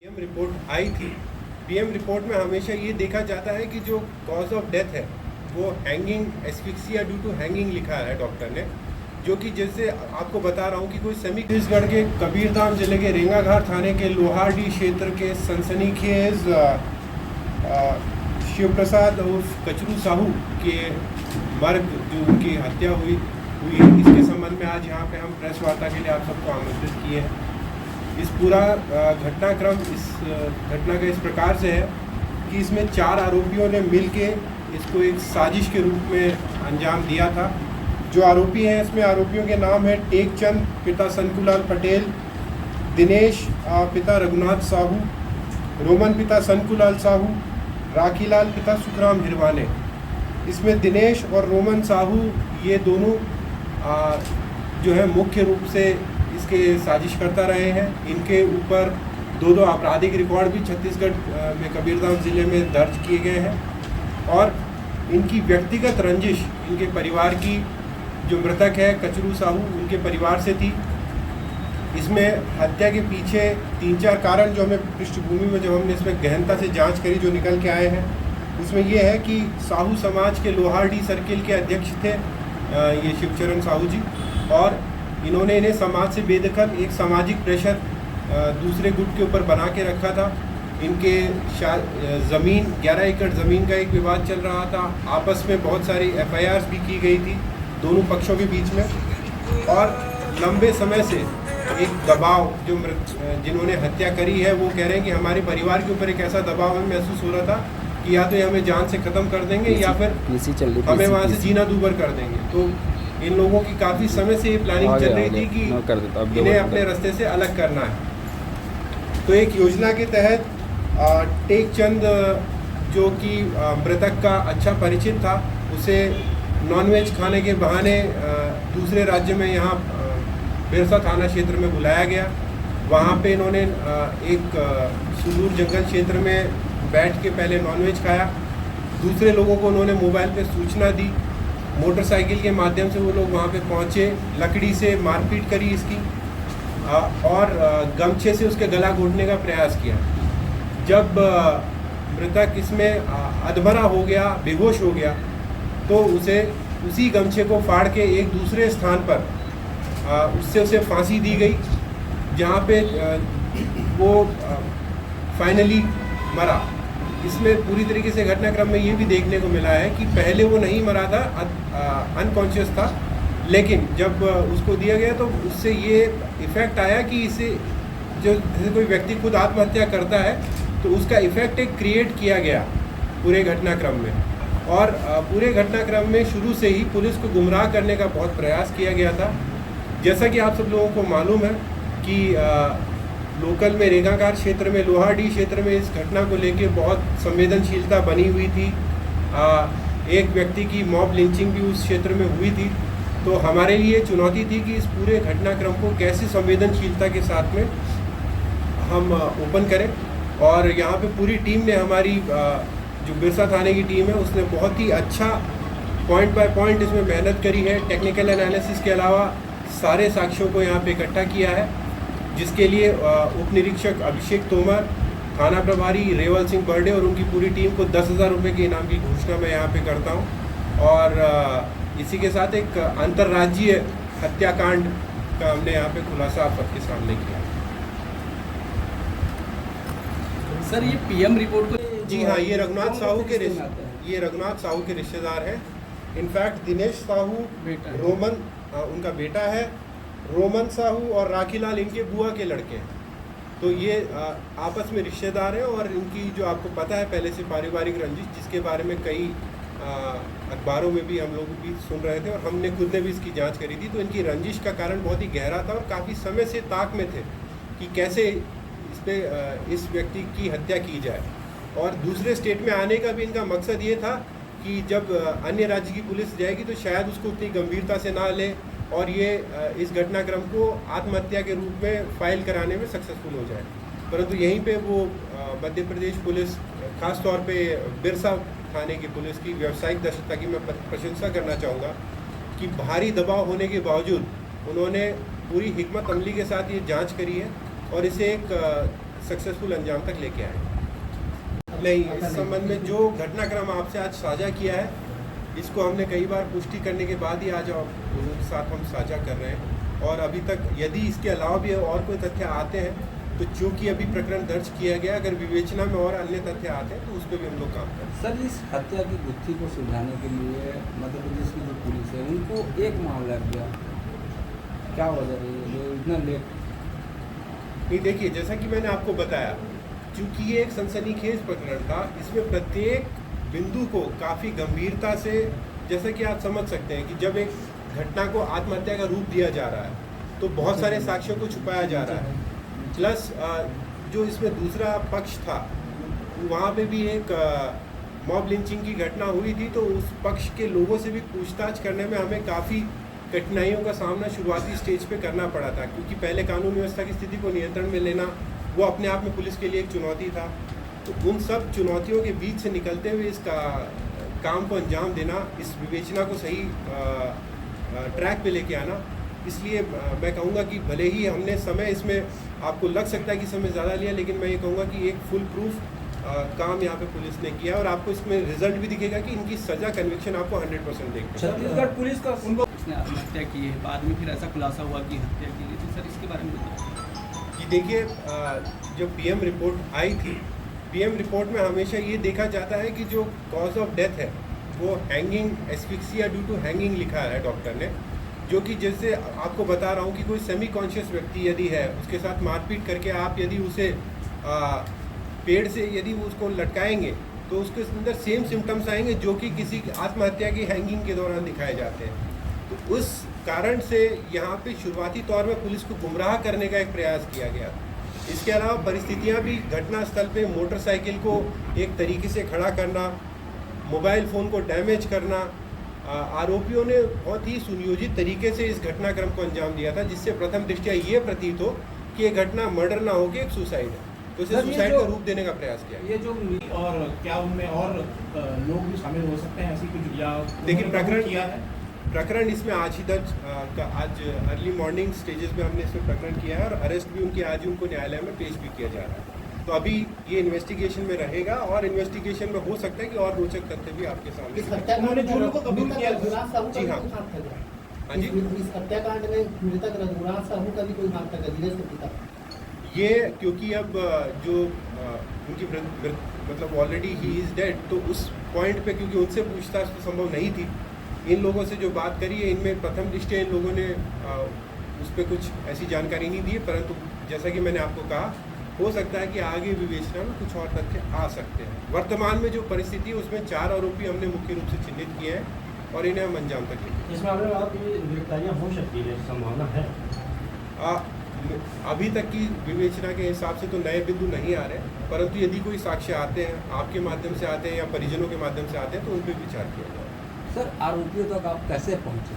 PM report आई थी। PM report में हमेशा ये देखा जाता है कि जो कॉज ऑफ डेथ है वो hanging asphyxia due to hanging लिखा है डॉक्टर ने, जो कि जैसे आपको बता रहा हूँ कि कोई छत्तीसगढ़ के कबीरधाम जिले के रेंगाघाट थाने के लोहारडी क्षेत्र के सनसनीखेज शिव प्रसाद उर्फ कचरू साहू के मर्ग जो उनकी हत्या हुई इसके संबंध में आज यहाँ पे हम प्रेस वार्ता के लिए आप सबको आमंत्रित किए हैं। इस पूरा घटनाक्रम इस घटना का इस प्रकार से है कि इसमें 4 आरोपियों ने मिलके इसको एक साजिश के रूप में अंजाम दिया था। जो आरोपी हैं इसमें आरोपियों के नाम है टेकचंद पिता सनकुलाल पटेल, दिनेश पिता रघुनाथ साहू, रोमन पिता सनकुलाल साहू, राखीलाल पिता सुखराम हिरवाने। इसमें दिनेश और रोमन साहू ये दोनों जो है मुख्य रूप से इसके साजिश करता रहे हैं। इनके ऊपर दो आपराधिक रिकॉर्ड भी छत्तीसगढ़ में कबीरधाम ज़िले में दर्ज किए गए हैं और इनकी व्यक्तिगत रंजिश इनके परिवार की, जो मृतक है कचरू साहू, उनके परिवार से थी। इसमें हत्या के पीछे 3-4 कारण जो हमें पृष्ठभूमि में जब हमने इसमें गहनता से जांच करी जो निकल के आए हैं, उसमें ये है कि साहू समाज के लोहारडी सर्किल के अध्यक्ष थे ये शिवचरण साहू जी, और इन्होंने इन्हें समाज से बेदखल एक सामाजिक प्रेशर दूसरे गुट के ऊपर बना के रखा था। इनके ज़मीन 11 एकड़ ज़मीन का एक विवाद चल रहा था। आपस में बहुत सारी FIRs भी की गई थी दोनों पक्षों के बीच में, और लंबे समय से एक दबाव जो जिन्होंने हत्या करी है वो कह रहे हैं कि हमारे परिवार के ऊपर एक ऐसा दबाव हमें महसूस हो रहा था कि या तो ये हमें जान से ख़त्म कर देंगे या फिर हमें वहाँ से जीना दूभर कर देंगे। तो इन लोगों की काफ़ी समय से ये प्लानिंग चल रही थी कि इन्हें अपने रास्ते से अलग करना है। तो एक योजना के तहत टेकचंद जो कि मृतक का अच्छा परिचित था, उसे नॉनवेज खाने के बहाने दूसरे राज्य में यहाँ बिरसा थाना क्षेत्र में बुलाया गया। वहाँ पे इन्होंने एक सुदूर जंगल क्षेत्र में बैठ के पहले नॉनवेज खाया। दूसरे लोगों को उन्होंने मोबाइल पे सूचना दी, मोटरसाइकिल के माध्यम से वो लोग वहाँ पे पहुँचे, लकड़ी से मारपीट करी इसकी और गमछे से उसके गला घोटने का प्रयास किया। जब मृतक इसमें अधमरा हो गया, बेहोश हो गया, तो उसे उसी गमछे को फाड़ के एक दूसरे स्थान पर उससे उसे फांसी दी गई, जहाँ पे वो फाइनली मरा। इसमें पूरी तरीके से घटनाक्रम में ये भी देखने को मिला है कि पहले वो नहीं मरा था, अनकॉन्शियस था, लेकिन जब उसको दिया गया तो उससे ये इफ़ेक्ट आया कि इसे जो जैसे कोई व्यक्ति खुद आत्महत्या करता है तो उसका इफ़ेक्ट एक क्रिएट किया गया पूरे घटनाक्रम में। और पूरे घटनाक्रम में शुरू से ही पुलिस को गुमराह करने का बहुत प्रयास किया गया था। जैसा कि आप सब लोगों को मालूम है कि लोकल में रेंगाघाट क्षेत्र में, लोहारडी क्षेत्र में इस घटना को लेके बहुत संवेदनशीलता बनी हुई थी। एक व्यक्ति की मॉब लिंचिंग भी उस क्षेत्र में हुई थी। तो हमारे लिए चुनौती थी कि इस पूरे घटनाक्रम को कैसे संवेदनशीलता के साथ में हम ओपन करें। और यहाँ पे पूरी टीम ने, हमारी जो बिरसा थाने की टीम है, उसने बहुत ही अच्छा पॉइंट बाय पॉइंट इसमें मेहनत करी है। टेक्निकल एनालिसिस के अलावा सारे साक्ष्यों को यहाँ पे इकट्ठा किया है, जिसके लिए उप निरीक्षक अभिषेक तोमर, थाना प्रभारी रेवल सिंह बर्डे और उनकी पूरी टीम को 10,000 रुपये के इनाम की घोषणा मैं यहाँ पे करता हूँ। और इसी के साथ एक अंतर्राज्यीय हत्याकांड का हमने यहाँ पे खुलासा आप सबके सामने किया। सर, ये पीएम रिपोर्ट को जी हाँ, ये रघुनाथ साहू के रिश्तेदार हैं। इनफैक्ट दिनेश साहू रोमन उनका बेटा है, रोमन साहू और राखीलाल इनके बुआ के लड़के हैं। तो ये आपस में रिश्तेदार हैं और इनकी जो आपको पता है पहले से पारिवारिक रंजिश, जिसके बारे में कई अखबारों में भी हम लोग भी सुन रहे थे और हमने खुद ने भी इसकी जांच करी थी। तो इनकी रंजिश का कारण बहुत ही गहरा था और काफ़ी समय से ताक में थे कि कैसे इस व्यक्ति की हत्या की जाए। और दूसरे स्टेट में आने का भी इनका मकसद ये था कि जब अन्य राज्य की पुलिस जाएगी तो शायद उसको उतनी गंभीरता से ना ले और ये इस घटनाक्रम को आत्महत्या के रूप में फाइल कराने में सक्सेसफुल हो जाए। परंतु यहीं पे वो मध्य प्रदेश पुलिस, खास तौर पे बिरसा थाने की पुलिस की व्यावसायिक दक्षता की मैं प्रशंसा करना चाहूँगा कि भारी दबाव होने के बावजूद उन्होंने पूरी हिकमत अमली के साथ ये जांच करी है और इसे एक सक्सेसफुल अंजाम तक लेके आए। नहीं, इस संबंध में जो घटनाक्रम आपसे आज साझा किया है, इसको हमने कई बार पुष्टि करने के बाद ही आज आप लोगों के साथ हम साझा कर रहे हैं। और अभी तक यदि इसके अलावा भी और कोई तथ्य आते हैं तो चूंकि अभी प्रकरण दर्ज किया गया, अगर विवेचना में और अन्य तथ्य आते हैं तो उस पर भी हम लोग काम करें। सर, इस हत्या की गुत्थी को सुलझाने के लिए मध्य प्रदेश की जो पुलिस है उनको 1 माह लग गया, क्या वजह रही है जो इतना लेट? नहीं, देखिए, जैसा कि मैंने आपको बताया, चूंकि ये एक सनसनीखेज प्रकरण था, इसमें प्रत्येक बिंदु को काफ़ी गंभीरता से, जैसा कि आप समझ सकते हैं कि जब एक घटना को आत्महत्या का रूप दिया जा रहा है तो बहुत सारे साक्ष्यों को छुपाया जा रहा है। प्लस जो इसमें दूसरा पक्ष था, वहाँ पे भी एक मॉब लिंचिंग की घटना हुई थी, तो उस पक्ष के लोगों से भी पूछताछ करने में हमें काफ़ी कठिनाइयों का सामना शुरुआती स्टेज पे करना पड़ा था, क्योंकि पहले कानून व्यवस्था की स्थिति को नियंत्रण में लेना वो अपने आप में पुलिस के लिए एक चुनौती था। तो उन सब चुनौतियों के बीच से निकलते हुए इसका काम को अंजाम देना, इस विवेचना को सही ट्रैक पे लेके आना, इसलिए मैं कहूँगा कि भले ही हमने समय, इसमें आपको लग सकता है कि समय ज़्यादा लिया, लेकिन मैं ये कहूँगा कि एक फुल प्रूफ काम यहाँ पे पुलिस ने किया और आपको इसमें रिजल्ट भी दिखेगा कि इनकी सज़ा कन्विक्शन आपको 100% देखते हैं। छत्तीसगढ़ पुलिस का उनको उसने आत्महत्या की है, बाद में फिर ऐसा खुलासा हुआ कि हत्या की गई। तो सर इसके बारे में बताइए। कि देखिए, जो पीएम रिपोर्ट आई थी, पीएम रिपोर्ट में हमेशा ये देखा जाता है कि जो कॉज ऑफ डेथ है वो hanging, asphyxia due to hanging लिखा है डॉक्टर ने, जो कि जैसे आपको बता रहा हूँ कि कोई सेमी कॉन्शियस व्यक्ति यदि है, उसके साथ मारपीट करके आप यदि उसे पेड़ से यदि उसको लटकाएंगे तो उसके अंदर सेम सिम्टम्स आएंगे जो कि किसी आत्महत्या की हैंगिंग के दौरान दिखाए जाते हैं। तो उस कारण से यहाँ पे शुरुआती तौर में पुलिस को गुमराह करने का एक प्रयास किया गया। इसके अलावा परिस्थितियाँ भी, घटनास्थल पे मोटरसाइकिल को एक तरीके से खड़ा करना, मोबाइल फ़ोन को डैमेज करना, आरोपियों ने बहुत ही सुनियोजित तरीके से इस घटनाक्रम को अंजाम दिया था, जिससे प्रथम दृष्टया ये प्रतीत हो कि ये घटना मर्डर ना हो के एक सुसाइड है, तो इसे सुसाइड का रूप देने का प्रयास किया। ये जो और क्या उनमें और लोग भी शामिल हो सकते हैं ऐसी कुछ, या देखिए, प्रकरण किया है? प्रकरण इसमें आज ही दर्ज आज अर्ली मॉर्निंग स्टेजेस में हमने इसमें प्रकरण किया है और अरेस्ट भी उनकी आज ही उनको न्यायालय में पेश भी किया जा रहा है। तो अभी ये इन्वेस्टिगेशन में रहेगा और इन्वेस्टिगेशन में हो सकता है कि और रोचक तथ्य भी आपके सामने। इस हत्याकांड में जुर्म को कबूल किया। जी हाँ, हाँ जी। इस हत्याकांड में मृतक रघुनाथ साहू का भी कोई हाथ लगा, धीरज के पिता। ये क्योंकि अब जो उनकी मतलब ऑलरेडी ही इज़ डेड, तो उस पॉइंट पे क्योंकि उनसे पूछताछ तो संभव नहीं थी, इन लोगों से जो बात करी है, इनमें प्रथम दृष्टया इन लोगों ने उस पर कुछ ऐसी जानकारी नहीं दी है, परंतु जैसा कि मैंने आपको कहा, हो सकता है कि आगे विवेचना में कुछ और तथ्य आ सकते हैं। वर्तमान में जो परिस्थिति है उसमें 4 आरोपी हमने मुख्य रूप से चिन्हित किए हैं और इन्हें हम अंजाम तक लेंगे। इस मामले में आपकी गिरफ्तारियां हो सकती है, संभावना है? अभी तक की विवेचना के हिसाब से तो नए बिंदु नहीं आ रहे, परंतु यदि कोई साक्ष्य आते हैं, आपके माध्यम से आते हैं या परिजनों के माध्यम से आते हैं, तो उन पर विचार किया जाए। सर, आरोपियों तक आप कैसे पहुँचे?